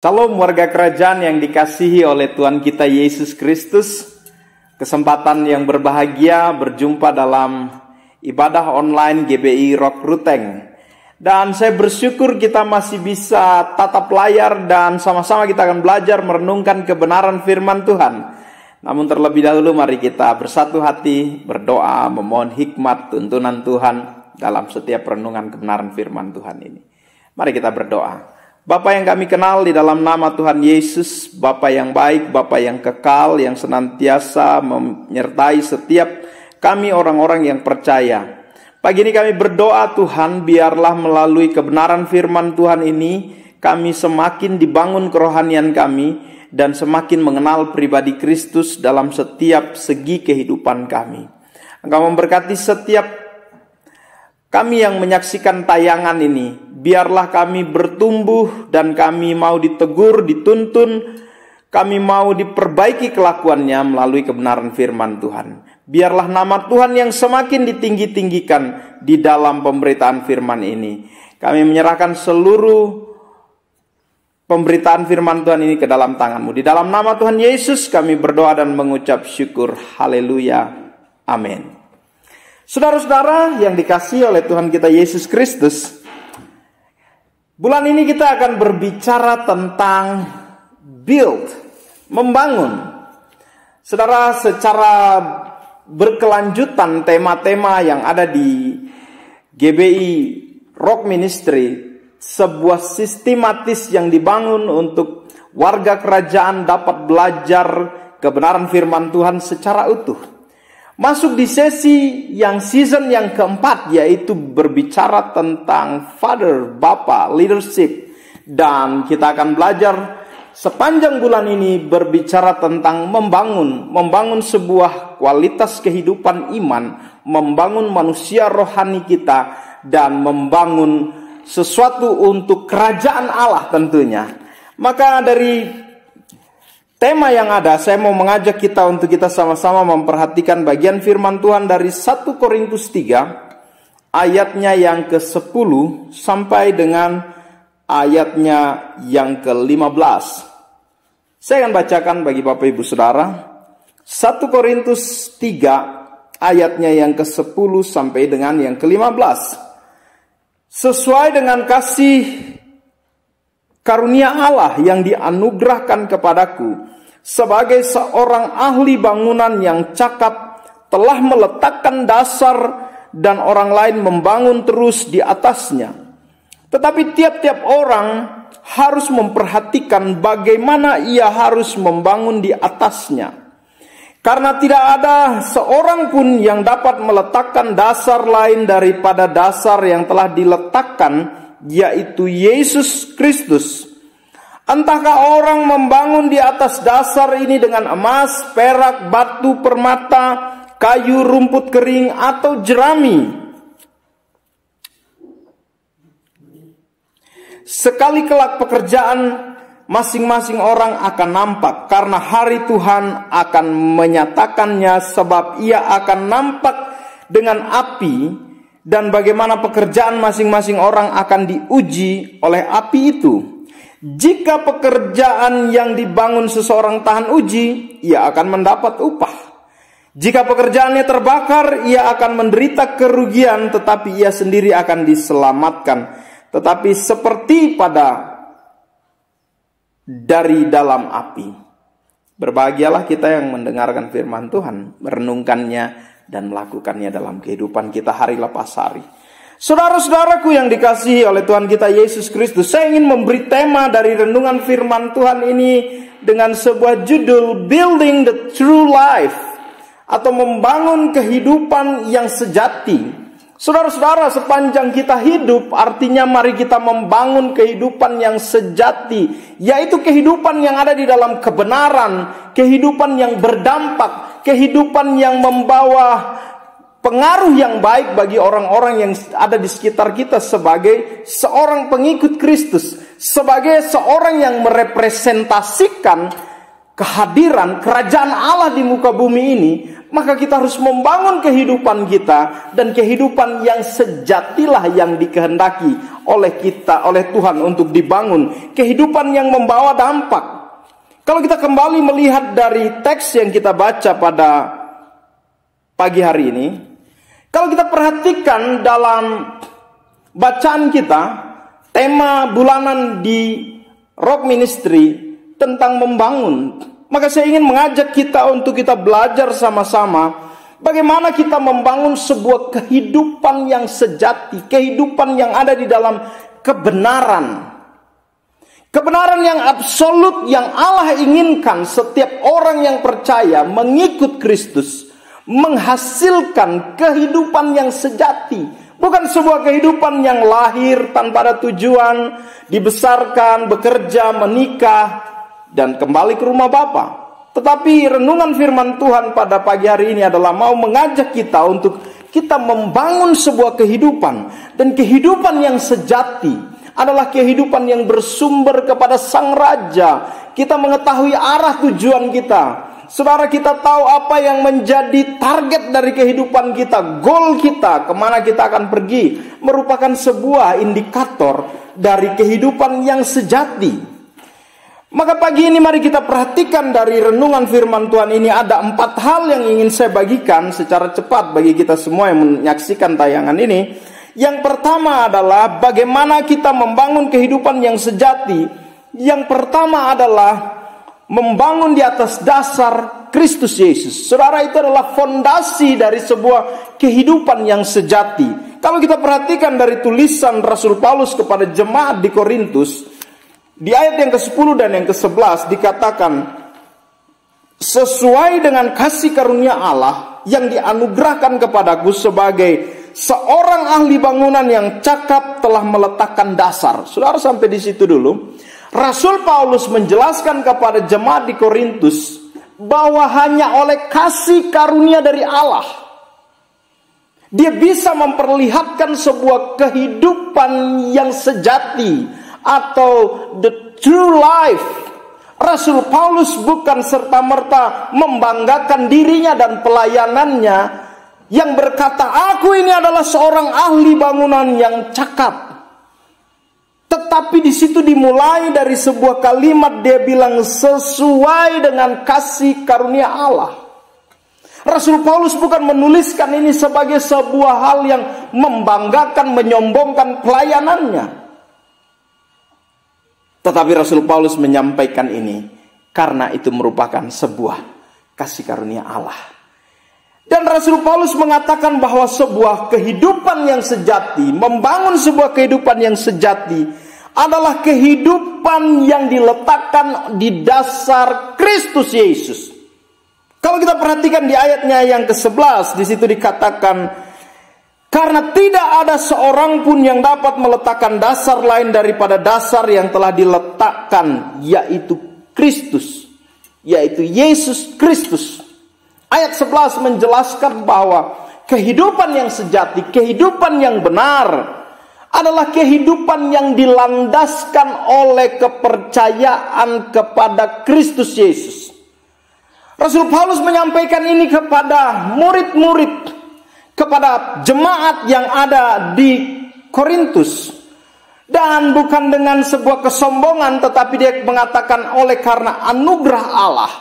Salam warga kerajaan yang dikasihi oleh Tuhan kita Yesus Kristus. Kesempatan yang berbahagia berjumpa dalam ibadah online GBI Rock Ruteng. Dan saya bersyukur kita masih bisa tatap layar dan sama-sama kita akan belajar merenungkan kebenaran firman Tuhan. Namun terlebih dahulu mari kita bersatu hati berdoa memohon hikmat tuntunan Tuhan dalam setiap renungan kebenaran firman Tuhan ini. Mari kita berdoa. Bapa yang kami kenal di dalam nama Tuhan Yesus, Bapa yang baik, Bapa yang kekal, yang senantiasa menyertai setiap kami orang-orang yang percaya. Pagi ini kami berdoa Tuhan, biarlah melalui kebenaran firman Tuhan ini, kami semakin dibangun kerohanian kami, dan semakin mengenal pribadi Kristus dalam setiap segi kehidupan kami. Engkau memberkati setiap kami yang menyaksikan tayangan ini, biarlah kami bertumbuh dan kami mau ditegur, dituntun, kami mau diperbaiki kelakuannya melalui kebenaran firman Tuhan. Biarlah nama Tuhan yang semakin ditinggi-tinggikan di dalam pemberitaan firman ini. Kami menyerahkan seluruh pemberitaan firman Tuhan ini ke dalam tangan-Mu. Di dalam nama Tuhan Yesus kami berdoa dan mengucap syukur. Haleluya. Amin. Saudara-saudara yang dikasihi oleh Tuhan kita Yesus Kristus, bulan ini kita akan berbicara tentang build, membangun. Saudara, secara berkelanjutan tema-tema yang ada di GBI Rock Ministry, sebuah sistematis yang dibangun untuk warga kerajaan dapat belajar kebenaran firman Tuhan secara utuh. Masuk di sesi yang season yang keempat, yaitu berbicara tentang father, bapa, leadership. Dan kita akan belajar sepanjang bulan ini berbicara tentang membangun sebuah kualitas kehidupan iman, membangun manusia rohani kita, dan membangun sesuatu untuk kerajaan Allah tentunya. Maka dari tema yang ada, saya mau mengajak kita untuk kita sama-sama memperhatikan bagian firman Tuhan dari 1 Korintus 3, ayatnya yang ke-10 sampai dengan ayatnya yang ke-15. Saya akan bacakan bagi Bapak Ibu Saudara. 1 Korintus 3, ayatnya yang ke-10 sampai dengan yang ke-15. Sesuai dengan kasih karunia Allah yang dianugerahkan kepadaku, sebagai seorang ahli bangunan yang cakap, telah meletakkan dasar dan orang lain membangun terus di atasnya. Tetapi tiap-tiap orang harus memperhatikan bagaimana ia harus membangun di atasnya. Karena tidak ada seorang pun yang dapat meletakkan dasar lain daripada dasar yang telah diletakkan, yaitu Yesus Kristus. Entahkah orang membangun di atas dasar ini dengan emas, perak, batu permata, kayu, rumput kering, atau jerami. Sekali kelak pekerjaan masing-masing orang akan nampak, karena hari Tuhan akan menyatakannya, sebab ia akan nampak dengan api, dan bagaimana pekerjaan masing-masing orang akan diuji oleh api itu. Jika pekerjaan yang dibangun seseorang tahan uji, ia akan mendapat upah. Jika pekerjaannya terbakar, ia akan menderita kerugian, tetapi ia sendiri akan diselamatkan. Tetapi seperti dari dalam api. Berbahagialah kita yang mendengarkan firman Tuhan, merenungkannya dan melakukannya dalam kehidupan kita hari lepas hari. Saudara-saudaraku yang dikasihi oleh Tuhan kita Yesus Kristus, saya ingin memberi tema dari renungan firman Tuhan ini dengan sebuah judul Building the True Life, atau membangun kehidupan yang sejati. Saudara-saudara, sepanjang kita hidup, artinya mari kita membangun kehidupan yang sejati, yaitu kehidupan yang ada di dalam kebenaran, kehidupan yang berdampak, kehidupan yang membawa pengaruh yang baik bagi orang-orang yang ada di sekitar kita sebagai seorang pengikut Kristus, sebagai seorang yang merepresentasikan kehadiran kerajaan Allah di muka bumi ini, maka kita harus membangun kehidupan kita, dan kehidupan yang sejatilah yang dikehendaki oleh kita, oleh Tuhan untuk dibangun, kehidupan yang membawa dampak. Kalau kita kembali melihat dari teks yang kita baca pada pagi hari ini, kalau kita perhatikan dalam bacaan kita, tema bulanan di Rock Ministry tentang membangun, maka saya ingin mengajak kita untuk kita belajar sama-sama bagaimana kita membangun sebuah kehidupan yang sejati, kehidupan yang ada di dalam kebenaran. Kebenaran yang absolut yang Allah inginkan setiap orang yang percaya mengikut Kristus menghasilkan kehidupan yang sejati. Bukan sebuah kehidupan yang lahir tanpa ada tujuan, dibesarkan, bekerja, menikah, dan kembali ke rumah Bapa. Tetapi renungan firman Tuhan pada pagi hari ini adalah mau mengajak kita untuk kita membangun sebuah kehidupan. Dan kehidupan yang sejati adalah kehidupan yang bersumber kepada Sang Raja. Kita mengetahui arah tujuan kita. Saudara, kita tahu apa yang menjadi target dari kehidupan kita, goal kita, kemana kita akan pergi, merupakan sebuah indikator dari kehidupan yang sejati. Maka pagi ini mari kita perhatikan dari renungan firman Tuhan ini, ada 4 hal yang ingin saya bagikan secara cepat bagi kita semua yang menyaksikan tayangan ini. Yang pertama adalah bagaimana kita membangun kehidupan yang sejati. Yang pertama adalah membangun di atas dasar Kristus Yesus. Saudara, itu adalah fondasi dari sebuah kehidupan yang sejati. Kalau kita perhatikan dari tulisan Rasul Paulus kepada jemaat di Korintus, di ayat yang ke-10 dan yang ke-11 dikatakan, sesuai dengan kasih karunia Allah yang dianugerahkan kepadaku sebagai seorang ahli bangunan yang cakap telah meletakkan dasar. Saudara, sampai di situ dulu. Rasul Paulus menjelaskan kepada jemaat di Korintus bahwa hanya oleh kasih karunia dari Allah dia bisa memperlihatkan sebuah kehidupan yang sejati atau the true life. Rasul Paulus bukan serta-merta membanggakan dirinya dan pelayanannya yang berkata, aku ini adalah seorang ahli bangunan yang cakap. Tetapi di situ dimulai dari sebuah kalimat, dia bilang sesuai dengan kasih karunia Allah. Rasul Paulus bukan menuliskan ini sebagai sebuah hal yang membanggakan, menyombongkan pelayanannya. Tetapi Rasul Paulus menyampaikan ini karena itu merupakan sebuah kasih karunia Allah. Dan Rasul Paulus mengatakan bahwa sebuah kehidupan yang sejati, membangun sebuah kehidupan yang sejati adalah kehidupan yang diletakkan di dasar Kristus Yesus. Kalau kita perhatikan di ayatnya yang ke-11, di situ dikatakan, karena tidak ada seorang pun yang dapat meletakkan dasar lain daripada dasar yang telah diletakkan, yaitu Kristus, yaitu Yesus Kristus. Ayat 11 menjelaskan bahwa kehidupan yang sejati, kehidupan yang benar adalah kehidupan yang dilandaskan oleh kepercayaan kepada Kristus Yesus. Rasul Paulus menyampaikan ini kepada murid-murid, kepada jemaat yang ada di Korintus. Dan bukan dengan sebuah kesombongan, tetapi dia mengatakan oleh karena anugerah Allah,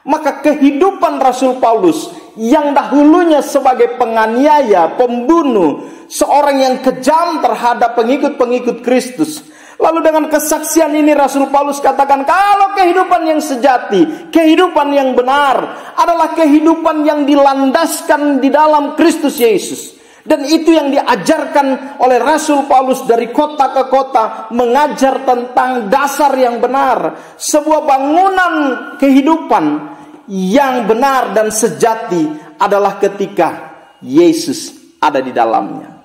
maka kehidupan Rasul Paulus yang dahulunya sebagai penganiaya, pembunuh, seorang yang kejam terhadap pengikut-pengikut Kristus. Lalu dengan kesaksian ini Rasul Paulus katakan, kalau kehidupan yang sejati, kehidupan yang benar adalah kehidupan yang dilandaskan di dalam Kristus Yesus. Dan itu yang diajarkan oleh Rasul Paulus dari kota ke kota, mengajar tentang dasar yang benar, sebuah bangunan kehidupan yang benar dan sejati adalah ketika Yesus ada di dalamnya.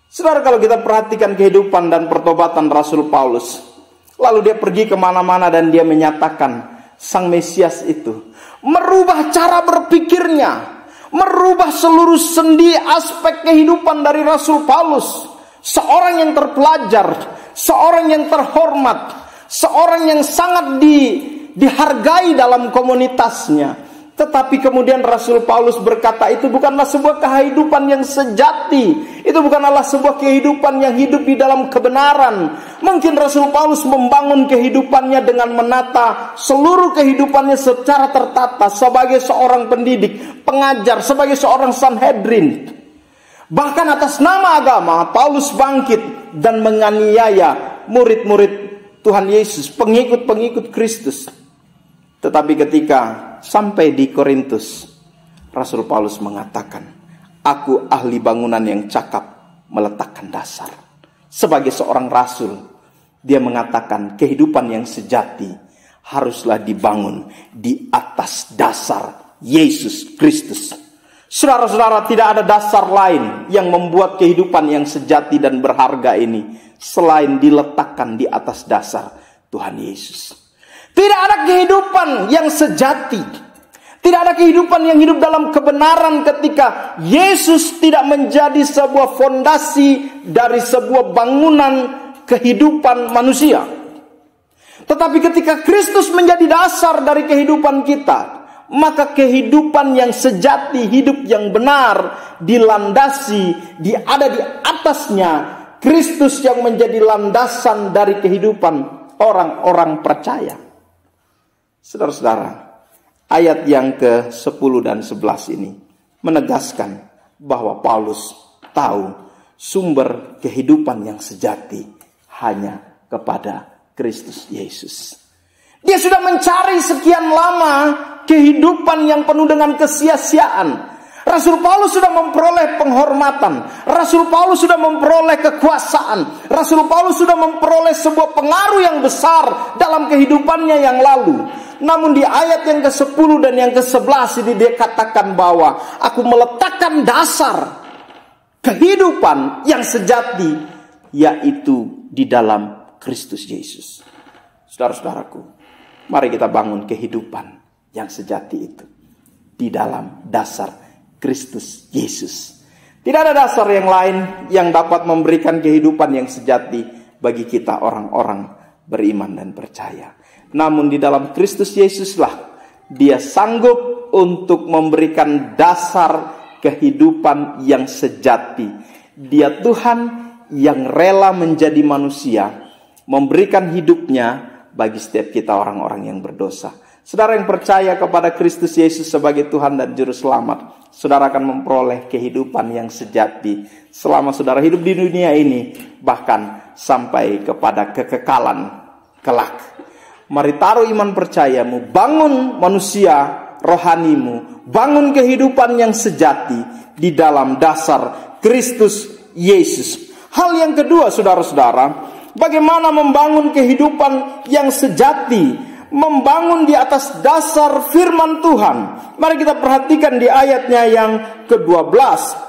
Saudara, kalau kita perhatikan kehidupan dan pertobatan Rasul Paulus, lalu dia pergi kemana-mana dan dia menyatakan Sang Mesias itu, merubah cara berpikirnya, merubah seluruh sendi aspek kehidupan dari Rasul Paulus. Seorang yang terpelajar, seorang yang terhormat, seorang yang sangat dihargai dalam komunitasnya. Tetapi kemudian Rasul Paulus berkata itu bukanlah sebuah kehidupan yang sejati. Itu bukanlah sebuah kehidupan yang hidup di dalam kebenaran. Mungkin Rasul Paulus membangun kehidupannya dengan menata seluruh kehidupannya secara tertata sebagai seorang pendidik, pengajar, sebagai seorang Sanhedrin. Bahkan atas nama agama, Paulus bangkit dan menganiaya murid-murid Tuhan Yesus, pengikut-pengikut Kristus. Tetapi ketika sampai di Korintus, Rasul Paulus mengatakan, aku ahli bangunan yang cakap meletakkan dasar. Sebagai seorang rasul, dia mengatakan kehidupan yang sejati haruslah dibangun di atas dasar Yesus Kristus. Saudara-saudara, tidak ada dasar lain yang membuat kehidupan yang sejati dan berharga ini selain diletakkan di atas dasar Tuhan Yesus. Tidak ada kehidupan yang sejati, tidak ada kehidupan yang hidup dalam kebenaran ketika Yesus tidak menjadi sebuah fondasi dari sebuah bangunan kehidupan manusia. Tetapi ketika Kristus menjadi dasar dari kehidupan kita, maka kehidupan yang sejati, hidup yang benar dilandasi, ada di atasnya Kristus yang menjadi landasan dari kehidupan orang-orang percaya. Saudara-saudara, ayat yang ke-10 dan 11 ini menegaskan bahwa Paulus tahu sumber kehidupan yang sejati hanya kepada Kristus Yesus. Dia sudah mencari sekian lama kehidupan yang penuh dengan kesia-siaan. Rasul Paulus sudah memperoleh penghormatan. Rasul Paulus sudah memperoleh kekuasaan. Rasul Paulus sudah memperoleh sebuah pengaruh yang besar dalam kehidupannya yang lalu. Namun di ayat yang ke-10 dan yang ke-11 ini dia katakan bahwa aku meletakkan dasar kehidupan yang sejati, yaitu di dalam Kristus Yesus. Saudara-saudaraku, mari kita bangun kehidupan yang sejati itu di dalam dasar Kristus Yesus. Tidak ada dasar yang lain yang dapat memberikan kehidupan yang sejati bagi kita orang-orang beriman dan percaya. Namun di dalam Kristus Yesuslah Dia sanggup untuk memberikan dasar kehidupan yang sejati. Dia Tuhan yang rela menjadi manusia, memberikan hidupnya bagi setiap kita orang-orang yang berdosa. Saudara yang percaya kepada Kristus Yesus sebagai Tuhan dan Juru Selamat, saudara akan memperoleh kehidupan yang sejati selama saudara hidup di dunia ini, bahkan sampai kepada kekekalan kelak. Mari taruh iman percayamu, bangun manusia rohanimu, bangun kehidupan yang sejati di dalam dasar Kristus Yesus. Hal yang kedua, saudara-saudara, bagaimana membangun kehidupan yang sejati, membangun di atas dasar firman Tuhan. Mari kita perhatikan di ayatnya yang ke-12.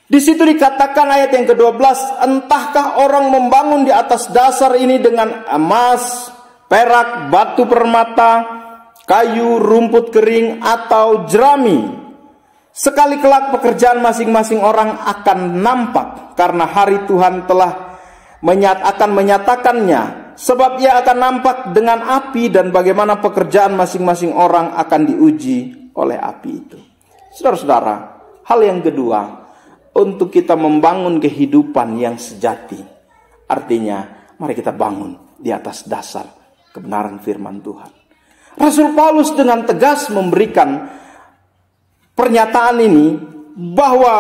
Di situ dikatakan ayat yang ke-12, entahkah orang membangun di atas dasar ini dengan emas, perak, batu permata, kayu, rumput kering, atau jerami. Sekali kelak pekerjaan masing-masing orang akan nampak, karena hari Tuhan telah akan menyatakannya. Sebab ia akan nampak dengan api, dan bagaimana pekerjaan masing-masing orang akan diuji oleh api itu. Saudara-saudara, hal yang kedua, untuk kita membangun kehidupan yang sejati, artinya mari kita bangun di atas dasar kebenaran firman Tuhan. Rasul Paulus dengan tegas memberikan pernyataan ini bahwa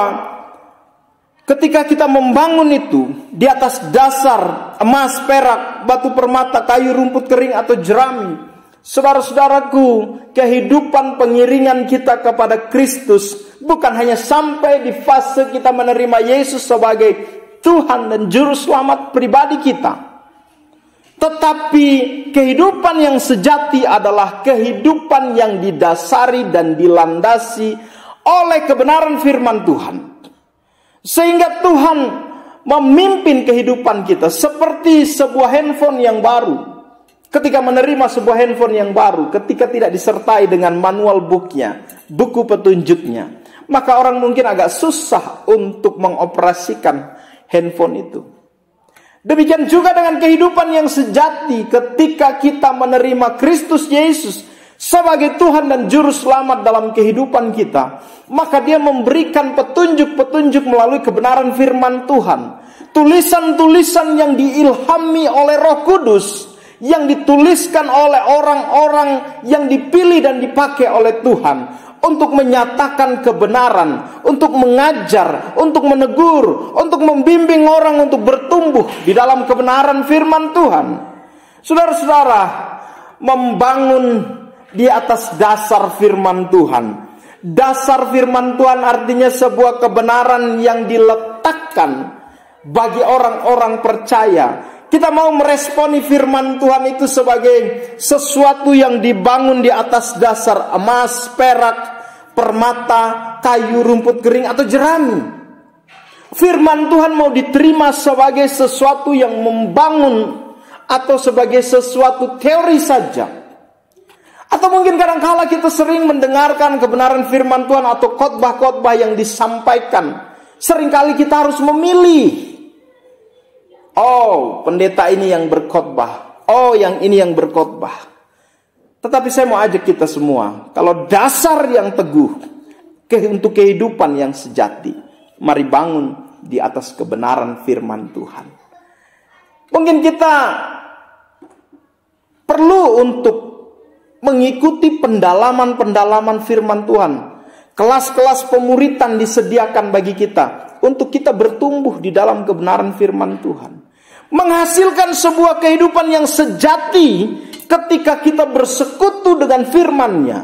ketika kita membangun itu di atas dasar emas, perak, batu permata, kayu, rumput kering, atau jerami, saudara-saudaraku, kehidupan pengiringan kita kepada Kristus bukan hanya sampai di fase kita menerima Yesus sebagai Tuhan dan Juru Selamat pribadi kita. Tetapi kehidupan yang sejati adalah kehidupan yang didasari dan dilandasi oleh kebenaran firman Tuhan. Sehingga Tuhan memimpin kehidupan kita seperti sebuah handphone yang baru. Ketika menerima sebuah handphone yang baru, ketika tidak disertai dengan manual booknya, buku petunjuknya, maka orang mungkin agak susah untuk mengoperasikan handphone itu. Demikian juga dengan kehidupan yang sejati ketika kita menerima Kristus Yesus sebagai Tuhan dan Juru Selamat dalam kehidupan kita. Maka Dia memberikan petunjuk-petunjuk melalui kebenaran firman Tuhan. Tulisan-tulisan yang diilhami oleh Roh Kudus, yang dituliskan oleh orang-orang yang dipilih dan dipakai oleh Tuhan untuk menyatakan kebenaran, untuk mengajar, untuk menegur, untuk membimbing orang untuk bertumbuh di dalam kebenaran firman Tuhan. Saudara-saudara, membangun di atas dasar firman Tuhan. Dasar firman Tuhan artinya sebuah kebenaran yang diletakkan bagi orang-orang percaya. Kita mau meresponi firman Tuhan itu sebagai sesuatu yang dibangun di atas dasar emas, perak, permata, kayu, rumput kering, atau jerami. Firman Tuhan mau diterima sebagai sesuatu yang membangun atau sebagai sesuatu teori saja. Atau mungkin kadang-kala kita sering mendengarkan kebenaran firman Tuhan atau khotbah-khotbah yang disampaikan. Seringkali kita harus memilih. Oh, pendeta ini yang berkhotbah. Oh, yang ini yang berkhotbah. Tetapi saya mau ajak kita semua, kalau dasar yang teguh untuk kehidupan yang sejati, mari bangun di atas kebenaran firman Tuhan. Mungkin kita perlu untuk mengikuti pendalaman-pendalaman firman Tuhan. Kelas-kelas pemuritan disediakan bagi kita untuk kita bertumbuh di dalam kebenaran firman Tuhan. Menghasilkan sebuah kehidupan yang sejati ketika kita bersekutu dengan firman-Nya.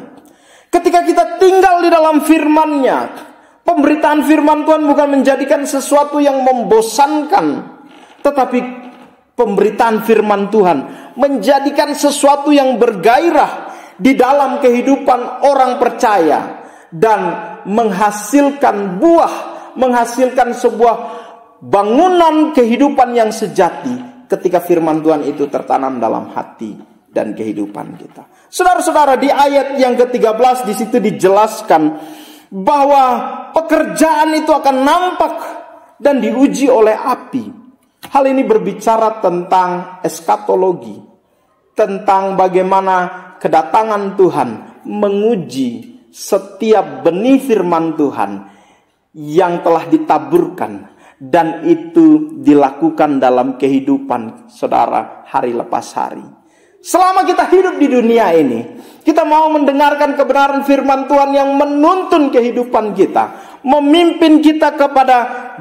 Ketika kita tinggal di dalam firman-Nya. Pemberitaan firman Tuhan bukan menjadikan sesuatu yang membosankan, tetapi pemberitaan firman Tuhan menjadikan sesuatu yang bergairah di dalam kehidupan orang percaya dan menghasilkan buah, menghasilkan sebuah bangunan kehidupan yang sejati ketika firman Tuhan itu tertanam dalam hati dan kehidupan kita. Saudara-saudara, di ayat yang ke-13 di situ dijelaskan bahwa pekerjaan itu akan nampak dan diuji oleh api. Hal ini berbicara tentang eskatologi, tentang bagaimana kedatangan Tuhan menguji setiap benih firman Tuhan yang telah ditaburkan. Dan itu dilakukan dalam kehidupan saudara hari lepas hari. Selama kita hidup di dunia ini, kita mau mendengarkan kebenaran firman Tuhan yang menuntun kehidupan kita, memimpin kita kepada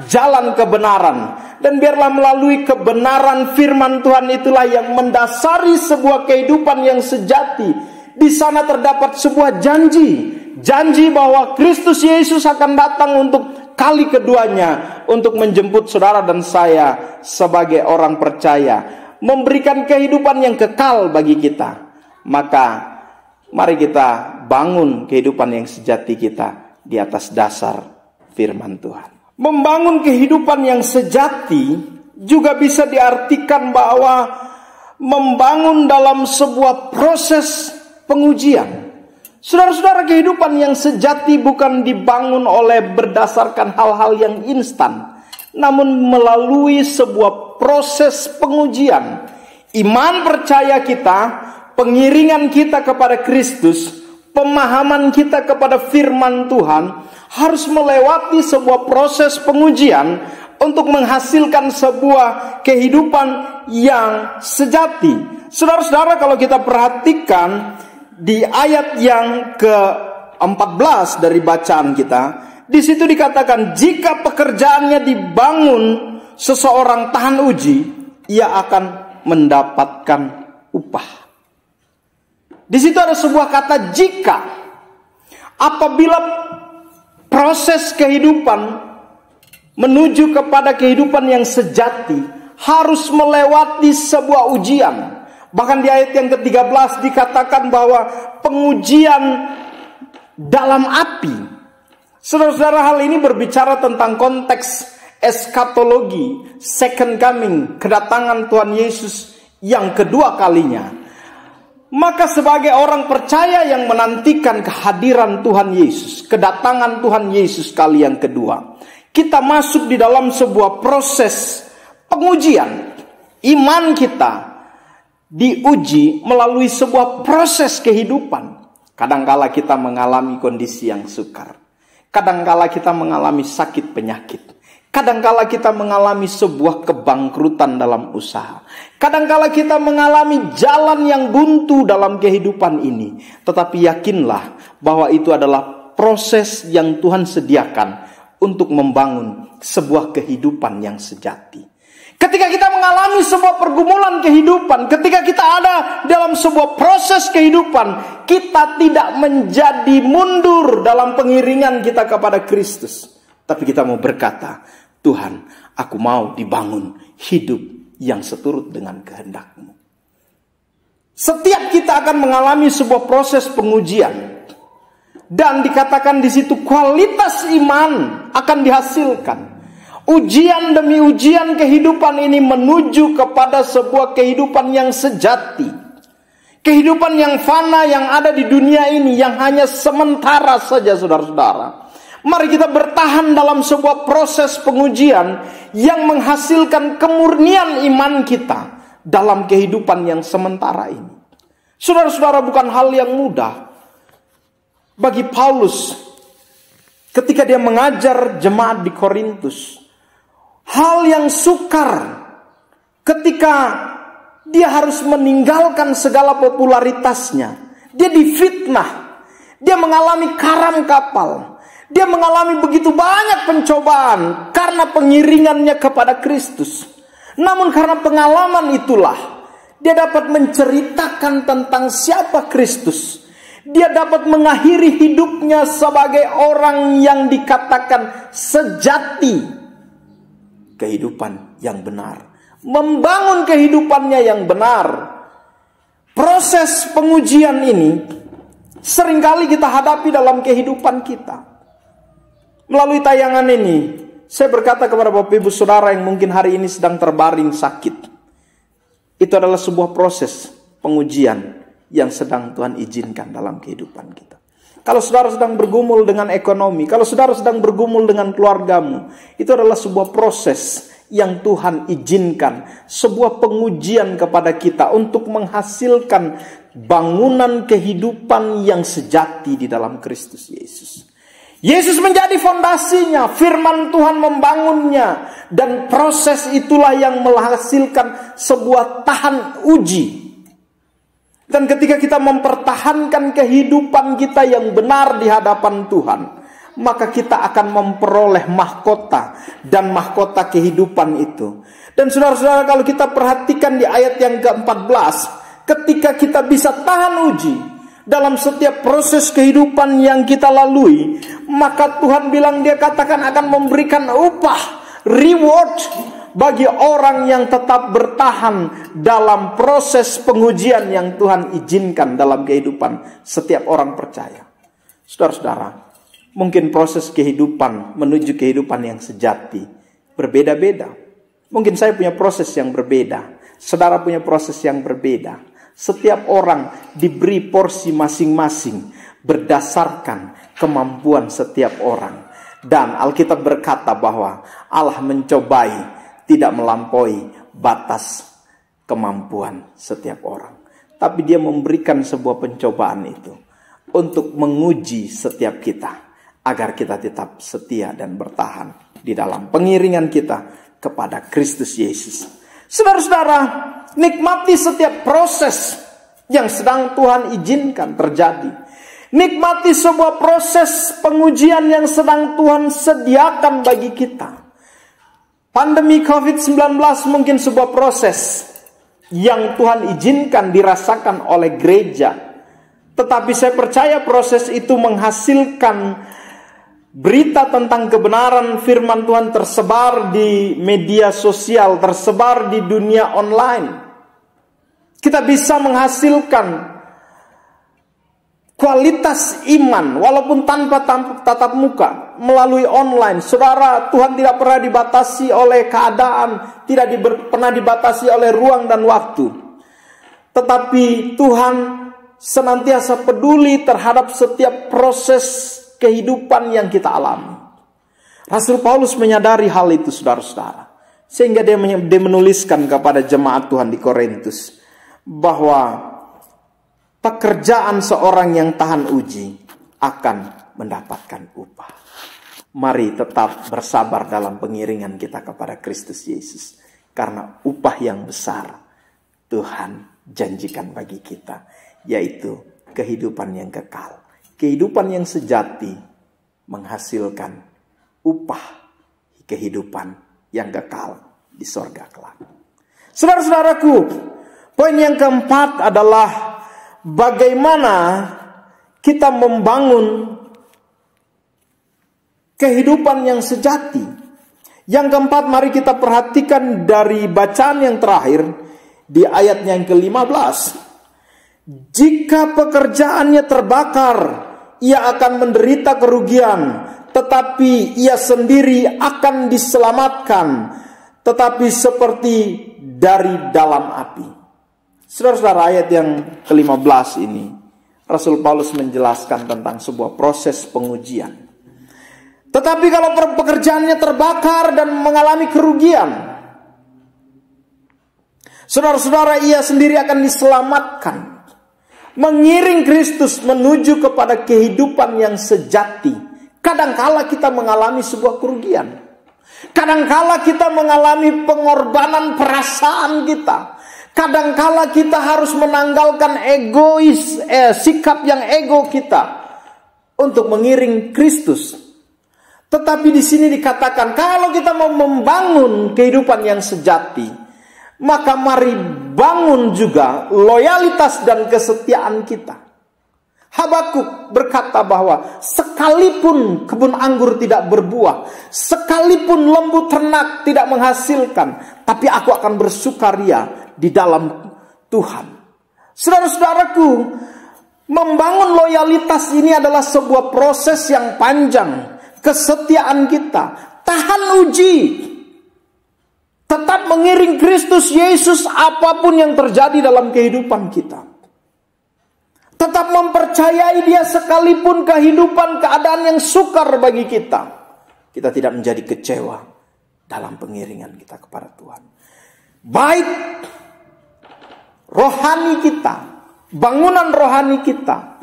jalan kebenaran. Dan biarlah melalui kebenaran firman Tuhan itulah yang mendasari sebuah kehidupan yang sejati. Di sana terdapat sebuah janji. Janji bahwa Kristus Yesus akan datang untuk kali keduanya, untuk menjemput saudara dan saya sebagai orang percaya, memberikan kehidupan yang kekal bagi kita. Maka mari kita bangun kehidupan yang sejati kita di atas dasar firman Tuhan. Membangun kehidupan yang sejati juga bisa diartikan bahwa membangun dalam sebuah proses pengujian. Saudara-saudara, kehidupan yang sejati bukan dibangun oleh berdasarkan hal-hal yang instan, namun melalui sebuah proses pengujian. Iman percaya kita, pengiringan kita kepada Kristus, pemahaman kita kepada firman Tuhan harus melewati sebuah proses pengujian untuk menghasilkan sebuah kehidupan yang sejati. Saudara-saudara, kalau kita perhatikan di ayat yang ke-14 dari bacaan kita, di situ dikatakan, jika pekerjaannya dibangun seseorang tahan uji, ia akan mendapatkan upah. Di situ ada sebuah kata jika. Apabila proses kehidupan menuju kepada kehidupan yang sejati harus melewati sebuah ujian. Bahkan di ayat yang ke-13 dikatakan bahwa pengujian dalam api. Saudara-saudara, hal ini berbicara tentang konteks eskatologi, second coming, kedatangan Tuhan Yesus yang kedua kalinya. Maka sebagai orang percaya yang menantikan kehadiran Tuhan Yesus, kedatangan Tuhan Yesus kali yang kedua, kita masuk di dalam sebuah proses pengujian. Iman kita diuji melalui sebuah proses kehidupan. Kadangkala kita mengalami kondisi yang sukar. Kadangkala kita mengalami sakit penyakit. Kadangkala kita mengalami sebuah kebangkrutan dalam usaha. Kadangkala kita mengalami jalan yang buntu dalam kehidupan ini. Tetapi yakinlah bahwa itu adalah proses yang Tuhan sediakan untuk membangun sebuah kehidupan yang sejati. Ketika kita mengalami sebuah pergumulan kehidupan, ketika kita ada dalam sebuah proses kehidupan, kita tidak menjadi mundur dalam pengiringan kita kepada Kristus. Tapi kita mau berkata, Tuhan, aku mau dibangun hidup yang seturut dengan kehendak-Mu. Setiap kita akan mengalami sebuah proses pengujian. Dan dikatakan di situ kualitas iman akan dihasilkan. Ujian demi ujian kehidupan ini menuju kepada sebuah kehidupan yang sejati. Kehidupan yang fana yang ada di dunia ini, yang hanya sementara saja, saudara-saudara. Mari kita bertahan dalam sebuah proses pengujian yang menghasilkan kemurnian iman kita dalam kehidupan yang sementara ini. Saudara-saudara, bukan hal yang mudah bagi Paulus ketika dia mengajar jemaat di Korintus. Hal yang sukar ketika dia harus meninggalkan segala popularitasnya. Dia difitnah. Dia mengalami karam kapal. Dia mengalami begitu banyak pencobaan karena pengiringannya kepada Kristus. Namun karena pengalaman itulah dia dapat menceritakan tentang siapa Kristus. Dia dapat mengakhiri hidupnya sebagai orang yang dikatakan sejati. Kehidupan yang benar, membangun kehidupannya yang benar. Proses pengujian ini seringkali kita hadapi dalam kehidupan kita. Melalui tayangan ini, saya berkata kepada Bapak Ibu Saudara yang mungkin hari ini sedang terbaring sakit, itu adalah sebuah proses pengujian yang sedang Tuhan izinkan dalam kehidupan kita. Kalau saudara sedang bergumul dengan ekonomi, kalau saudara sedang bergumul dengan keluargamu, itu adalah sebuah proses yang Tuhan izinkan, sebuah pengujian kepada kita untuk menghasilkan bangunan kehidupan yang sejati di dalam Kristus Yesus. Yesus menjadi fondasinya, firman Tuhan membangunnya, dan proses itulah yang menghasilkan sebuah tahan uji. Dan ketika kita mempertahankan kehidupan kita yang benar di hadapan Tuhan, maka kita akan memperoleh mahkota dan mahkota kehidupan itu. Dan saudara-saudara, kalau kita perhatikan di ayat yang ke-14, ketika kita bisa tahan uji dalam setiap proses kehidupan yang kita lalui, maka Tuhan bilang, dia katakan akan memberikan upah, reward, bagi orang yang tetap bertahan dalam proses pengujian yang Tuhan izinkan dalam kehidupan setiap orang percaya. Saudara-saudara, mungkin proses kehidupan menuju kehidupan yang sejati berbeda-beda. Mungkin saya punya proses yang berbeda, saudara punya proses yang berbeda. Setiap orang diberi porsi masing-masing berdasarkan kemampuan setiap orang. Dan Alkitab berkata bahwa Allah mencobai tidak melampaui batas kemampuan setiap orang. Tapi dia memberikan sebuah pencobaan itu untuk menguji setiap kita, agar kita tetap setia dan bertahan di dalam pengiringan kita kepada Kristus Yesus. Saudara-saudara, nikmati setiap proses yang sedang Tuhan izinkan terjadi. Nikmati sebuah proses pengujian yang sedang Tuhan sediakan bagi kita. Pandemi COVID-19 mungkin sebuah proses yang Tuhan izinkan dirasakan oleh gereja. Tetapi saya percaya proses itu menghasilkan berita tentang kebenaran firman Tuhan tersebar di media sosial, tersebar di dunia online. Kita bisa menghasilkan kualitas iman walaupun tanpa tatap muka melalui online. Saudara, Tuhan tidak pernah dibatasi oleh keadaan, tidak pernah dibatasi oleh ruang dan waktu. Tetapi Tuhan senantiasa peduli terhadap setiap proses kehidupan yang kita alami. Rasul Paulus menyadari hal itu, saudara-saudara. Sehingga dia menuliskan kepada jemaat Tuhan di Korintus bahwa pekerjaan seorang yang tahan uji akan mendapatkan upah. Mari tetap bersabar dalam pengiringan kita kepada Kristus Yesus. Karena upah yang besar Tuhan janjikan bagi kita, yaitu kehidupan yang kekal. Kehidupan yang sejati menghasilkan upah kehidupan yang kekal di sorga kelak. Saudara-saudaraku, poin yang keempat adalah bagaimana kita membangun kehidupan yang sejati. Yang keempat, mari kita perhatikan dari bacaan yang terakhir di ayat yang ke-15. Jika pekerjaannya terbakar, ia akan menderita kerugian, tetapi ia sendiri akan diselamatkan, tetapi seperti dari dalam api. Saudara-saudara, ayat yang ke-15 ini, Rasul Paulus menjelaskan tentang sebuah proses pengujian. Tetapi kalau pekerjaannya terbakar dan mengalami kerugian, saudara-saudara, ia sendiri akan diselamatkan. Mengiring Kristus menuju kepada kehidupan yang sejati. Kadangkala kita mengalami sebuah kerugian. Kadangkala kita mengalami pengorbanan perasaan kita. Kadangkala kita harus menanggalkan sikap yang ego kita untuk mengiring Kristus. Tetapi di sini dikatakan kalau kita mau membangun kehidupan yang sejati, maka mari bangun juga loyalitas dan kesetiaan kita. Habakuk berkata bahwa sekalipun kebun anggur tidak berbuah, sekalipun lembu ternak tidak menghasilkan, tapi aku akan bersukaria di dalam Tuhan. Saudara-saudaraku, membangun loyalitas ini adalah sebuah proses yang panjang. Kesetiaan kita, tahan uji, tetap mengiring Kristus Yesus apapun yang terjadi dalam kehidupan kita. Tetap mempercayai Dia sekalipun kehidupan keadaan yang sukar bagi kita. Kita tidak menjadi kecewa dalam pengiringan kita kepada Tuhan. Baik rohani kita, bangunan rohani kita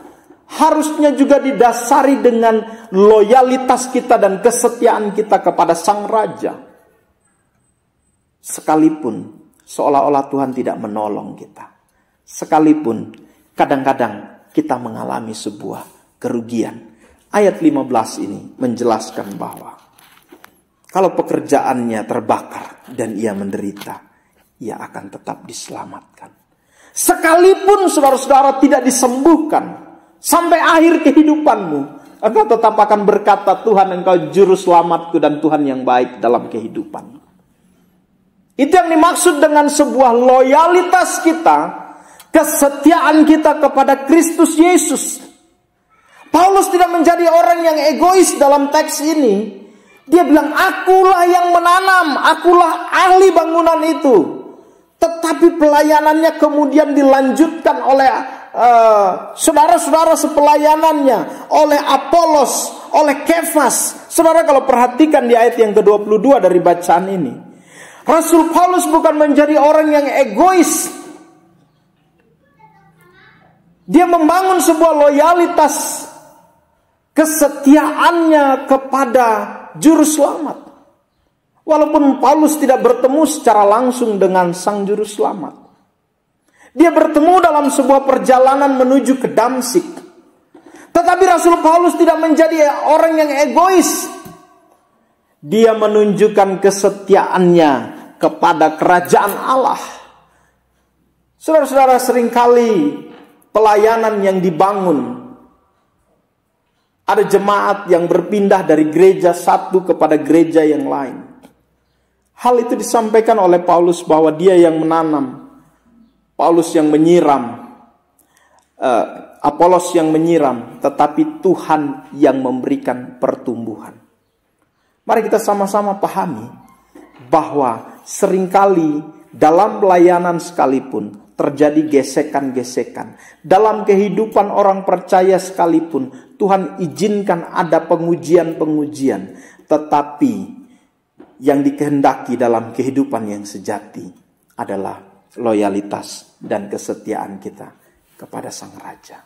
harusnya juga didasari dengan loyalitas kita dan kesetiaan kita kepada Sang Raja. Sekalipun seolah-olah Tuhan tidak menolong kita. Sekalipun kadang-kadang kita mengalami sebuah kerugian. Ayat 15 ini menjelaskan bahwa kalau pekerjaannya terbakar dan ia menderita, ia akan tetap diselamatkan. Sekalipun saudara-saudara tidak disembuhkan sampai akhir kehidupanmu, engkau tetap akan berkata, Tuhan, Engkau juru selamatku dan Tuhan yang baik dalam kehidupanku. Itu yang dimaksud dengan sebuah loyalitas kita, kesetiaan kita kepada Kristus Yesus. Paulus tidak menjadi orang yang egois dalam teks ini. Dia bilang, akulah yang menanam, akulah ahli bangunan itu. Tetapi pelayanannya kemudian dilanjutkan oleh saudara-saudara sepelayanannya, oleh Apolos, oleh Kefas. Saudara kalau perhatikan di ayat yang ke-22 dari bacaan ini, Rasul Paulus bukan menjadi orang yang egois. Dia membangun sebuah loyalitas, kesetiaannya kepada Juru Selamat. Walaupun Paulus tidak bertemu secara langsung dengan Sang Juru Selamat, dia bertemu dalam sebuah perjalanan menuju ke Damsik. Tetapi Rasul Paulus tidak menjadi orang yang egois. Dia menunjukkan kesetiaannya kepada kerajaan Allah. Saudara-saudara, seringkali pelayanan yang dibangun, ada jemaat yang berpindah dari gereja satu kepada gereja yang lain. Hal itu disampaikan oleh Paulus bahwa dia yang menanam, Paulus yang menyiram, Apolos yang menyiram, tetapi Tuhan yang memberikan pertumbuhan. Mari kita sama-sama pahami bahwa seringkali dalam pelayanan sekalipun terjadi gesekan-gesekan. Dalam kehidupan orang percaya sekalipun Tuhan izinkan ada pengujian-pengujian, tetapi yang dikehendaki dalam kehidupan yang sejati adalah loyalitas dan kesetiaan kita kepada Sang Raja.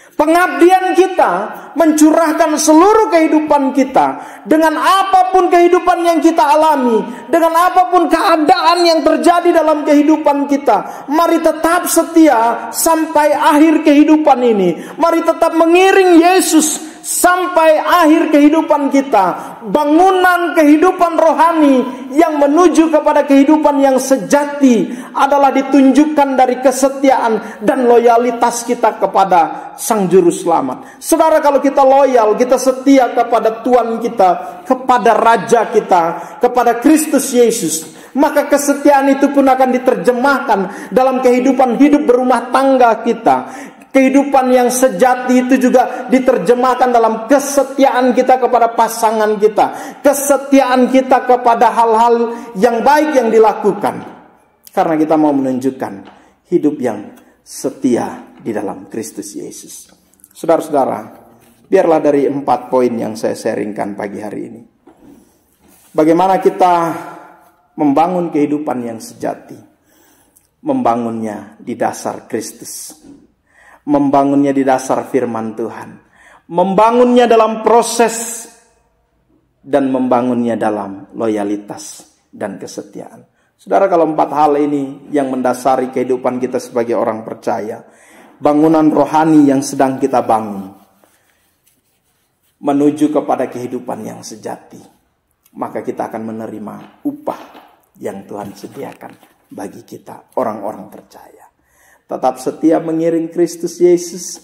Pengabdian kita mencurahkan seluruh kehidupan kita dengan apapun kehidupan yang kita alami, dengan apapun keadaan yang terjadi dalam kehidupan kita. Mari tetap setia sampai akhir kehidupan ini. Mari tetap mengiring Yesus sampai akhir kehidupan kita. Bangunan kehidupan rohani yang menuju kepada kehidupan yang sejati adalah ditunjukkan dari kesetiaan dan loyalitas kita kepada Sang Juru Selamat. Saudara, kalau kita loyal, kita setia kepada Tuhan kita, kepada Raja kita, kepada Kristus Yesus, maka kesetiaan itu pun akan diterjemahkan dalam kehidupan hidup berumah tangga kita. Kehidupan yang sejati itu juga diterjemahkan dalam kesetiaan kita kepada pasangan kita, kesetiaan kita kepada hal-hal yang baik yang dilakukan, karena kita mau menunjukkan hidup yang setia di dalam Kristus Yesus. Saudara-saudara, biarlah dari 4 poin yang saya sharingkan pagi hari ini, bagaimana kita membangun kehidupan yang sejati, membangunnya di dasar Kristus, membangunnya di dasar firman Tuhan, membangunnya dalam proses, dan membangunnya dalam loyalitas dan kesetiaan. Saudara, kalau 4 hal ini yang mendasari kehidupan kita sebagai orang percaya, bangunan rohani yang sedang kita bangun menuju kepada kehidupan yang sejati, maka kita akan menerima upah yang Tuhan sediakan bagi kita, orang-orang percaya. Tetap setia mengiring Kristus Yesus.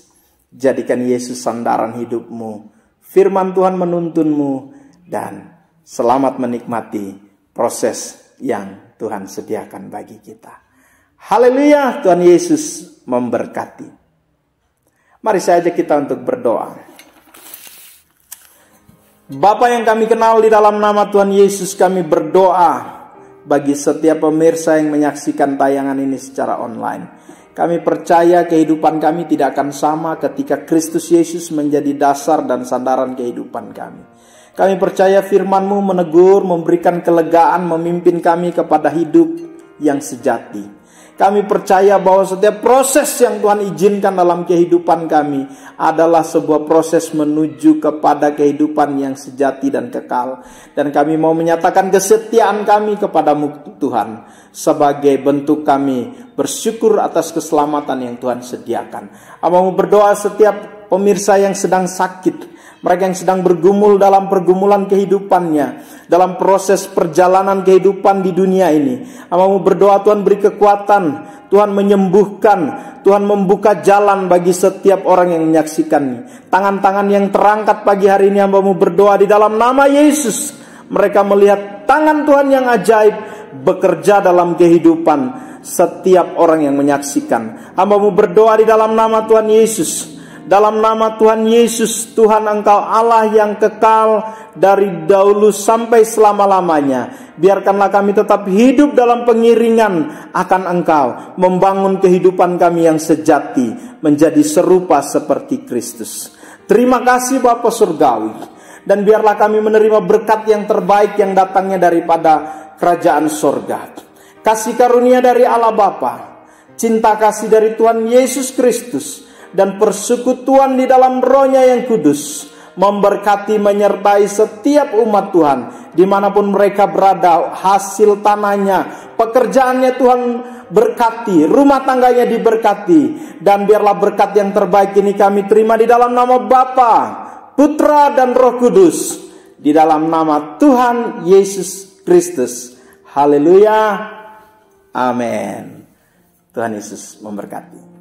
Jadikan Yesus sandaran hidupmu. Firman Tuhan menuntunmu. Dan selamat menikmati proses yang Tuhan sediakan bagi kita. Haleluya, Tuhan Yesus memberkati. Mari saya ajak kita untuk berdoa. Bapa yang kami kenal, di dalam nama Tuhan Yesus kami berdoa bagi setiap pemirsa yang menyaksikan tayangan ini secara online. Kami percaya kehidupan kami tidak akan sama ketika Kristus Yesus menjadi dasar dan sandaran kehidupan kami. Kami percaya firman-Mu menegur, memberikan kelegaan, memimpin kami kepada hidup yang sejati. Kami percaya bahwa setiap proses yang Tuhan izinkan dalam kehidupan kami adalah sebuah proses menuju kepada kehidupan yang sejati dan kekal. Dan kami mau menyatakan kesetiaan kami kepadamu Tuhan, sebagai bentuk kami bersyukur atas keselamatan yang Tuhan sediakan. Mau berdoa setiap pemirsa yang sedang sakit, mereka yang sedang bergumul dalam pergumulan kehidupannya, dalam proses perjalanan kehidupan di dunia ini. Mau berdoa Tuhan beri kekuatan, Tuhan menyembuhkan, Tuhan membuka jalan bagi setiap orang yang menyaksikan. Tangan-tangan yang terangkat pagi hari ini, mau berdoa di dalam nama Yesus. Mereka melihat tangan Tuhan yang ajaib bekerja dalam kehidupan setiap orang yang menyaksikan. Hamba-Mu berdoa di dalam nama Tuhan Yesus. Dalam nama Tuhan Yesus, Tuhan Engkau Allah yang kekal dari dahulu sampai selama-lamanya. Biarkanlah kami tetap hidup dalam pengiringan akan Engkau, membangun kehidupan kami yang sejati, menjadi serupa seperti Kristus. Terima kasih Bapa Surgawi. Dan biarlah kami menerima berkat yang terbaik yang datangnya daripada kerajaan sorga. Kasih karunia dari Allah Bapa, cinta kasih dari Tuhan Yesus Kristus, dan persekutuan di dalam Roh-Nya yang kudus memberkati menyertai setiap umat Tuhan dimanapun mereka berada. Hasil tanahnya, pekerjaannya Tuhan berkati, rumah tangganya diberkati. Dan biarlah berkat yang terbaik ini kami terima di dalam nama Bapa, Putra dan Roh Kudus, di dalam nama Tuhan Yesus Kristus. Haleluya, amin. Tuhan Yesus memberkati.